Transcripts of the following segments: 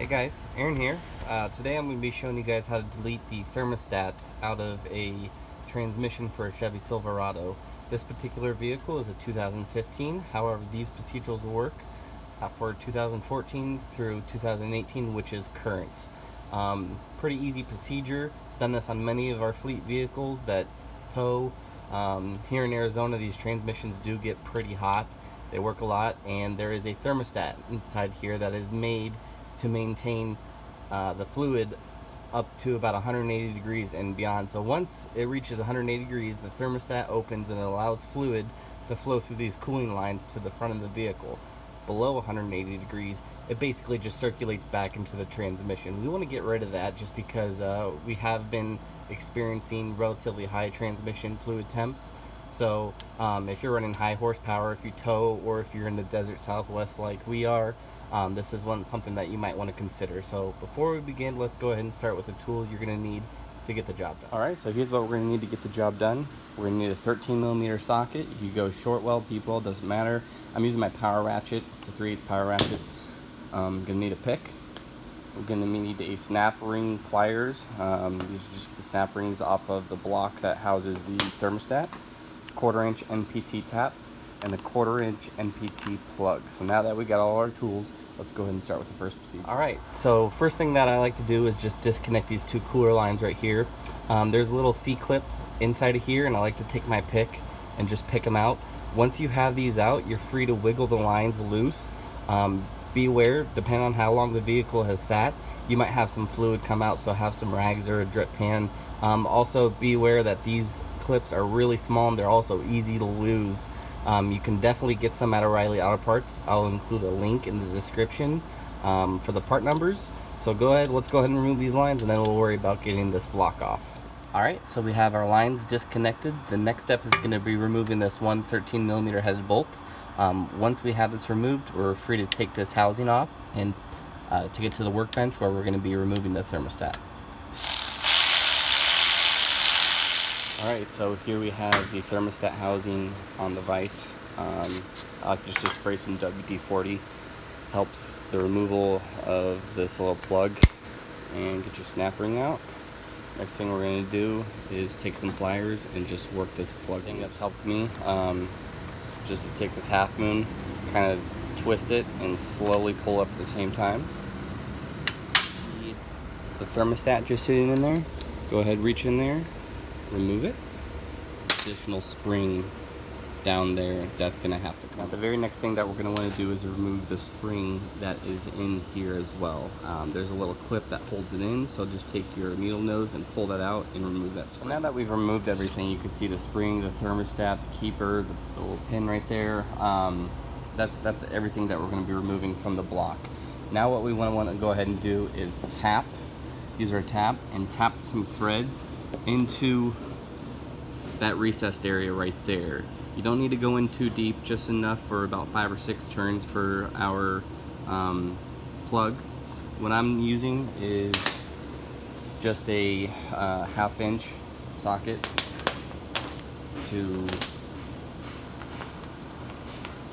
Hey guys, Aaron here. Today I'm going to be showing you guys how to delete the thermostat out of a transmission for a Chevy Silverado. This particular vehicle is a 2015, however these procedures will work for 2014 through 2018, which is current. Pretty easy procedure, done this on many of our fleet vehicles that tow. Here in Arizona these transmissions do get pretty hot, they work a lot, and there is a thermostat inside here that is made to maintain the fluid up to about 180 degrees and beyond. So once it reaches 180 degrees, the thermostat opens and it allows fluid to flow through these cooling lines to the front of the vehicle. Below 180 degrees, it basically just circulates back into the transmission. We want to get rid of that just because we have been experiencing relatively high transmission fluid temps. So if you're running high horsepower, if you tow, or if you're in the desert Southwest like we are, this is something that you might want to consider. So before we begin, let's go ahead and start with the tools you're going to need to get the job done. Alright, so here's what we're going to need to get the job done. We're going to need a 13mm socket. You can go short weld, deep weld, doesn't matter. I'm using my power ratchet. It's a 3/8 power ratchet. I'm going to need a pick. We're going to need a snap ring pliers. These are just the snap rings off of the block that houses the thermostat. 1/4-inch NPT tap and a 1/4-inch NPT plug. So now that we got all our tools, let's go ahead and start with the first procedure. Alright, so first thing that I like to do is just disconnect these two cooler lines right here. There's a little C-clip inside of here, and I like to take my pick and just pick them out. Once you have these out, you're free to wiggle the lines loose. Be aware, depending on how long the vehicle has sat, you might have some fluid come out, so have some rags or a drip pan. Also be aware that these clips are really small and they're also easy to lose. You can definitely get some at O'Reilly Auto Parts. I'll include a link in the description for the part numbers. So let's go ahead and remove these lines, and then we'll worry about getting this block off. Alright, so we have our lines disconnected. The next step is going to be removing this one 13mm headed bolt. Once we have this removed, we're free to take this housing off and take it to the workbench where we're going to be removing the thermostat. Alright, so here we have the thermostat housing on the vise. I'll just spray some WD-40. Helps the removal of this little plug and get your snap ring out. Next thing we're going to do is take some pliers and just work this plug. Thing that's helped me, just to take this half moon, kind of twist it and slowly pull up at the same time. The thermostat just sitting in there, go ahead, reach in there, remove it. Additional spring down there, that's going to have to come. Now, the very next thing that we're going to want to do is remove the spring that is in here as well. There's a little clip that holds it in, so just take your needle nose and pull that out and remove that spring. So now that we've removed everything, you can see the spring, the thermostat, the keeper, the little pin right there. That's everything that we're going to be removing from the block. Now what we want to go ahead and do is tap. Use our tap and tap some threads into that recessed area right there. You don't need to go in too deep, just enough for about 5 or 6 turns for our plug. What I'm using is just a 1/2 inch socket to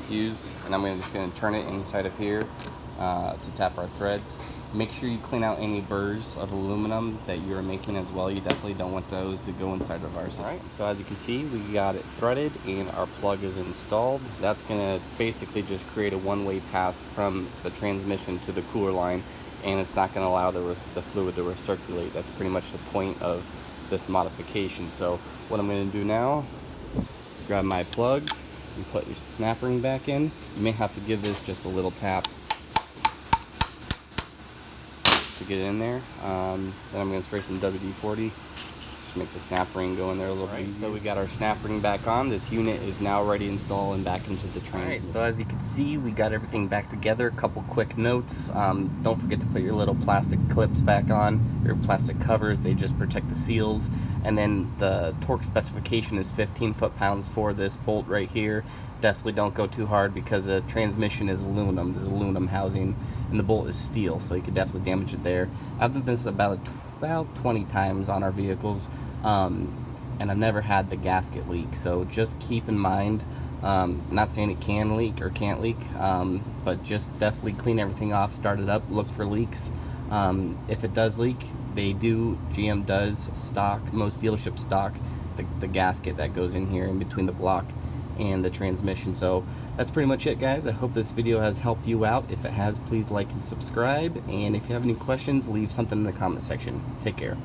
use, and I'm just going to turn it inside of here to tap our threads. Make sure you clean out any burrs of aluminum that you're making as well. You definitely don't want those to go inside of our system. Alright, so as you can see, we got it threaded and our plug is installed. That's going to basically just create a one-way path from the transmission to the cooler line, and it's not going to allow the fluid to recirculate. That's pretty much the point of this modification. So what I'm going to do now is grab my plug and put your snap ring back in. You may have to give this just a little tap to get it in there. Then I'm going to spray some WD-40 just make the snap ring go in there a little bit easier. So we got our snap ring back on. This unit is now ready to install and back into the train. Alright, so as you can see, we got everything back together. A couple quick notes. Don't forget to put your little plastic clips back on, your plastic covers. They just protect the seals. And then the torque specification is 15 foot-pounds for this bolt right here. Definitely don't go too hard because the transmission is aluminum. There's aluminum housing and the bolt is steel, so you could definitely damage it there. I've done this about 20 times on our vehicles, and I've never had the gasket leak, so just keep in mind Not saying it can leak or can't leak, but just definitely clean everything off, start it up, look for leaks. If it does leak, GM does stock, most dealerships stock the gasket that goes in here in between the block and the transmission. So that's pretty much it, guys. I hope this video has helped you out. If it has, please like and subscribe, and if you have any questions, leave something in the comment section. Take care.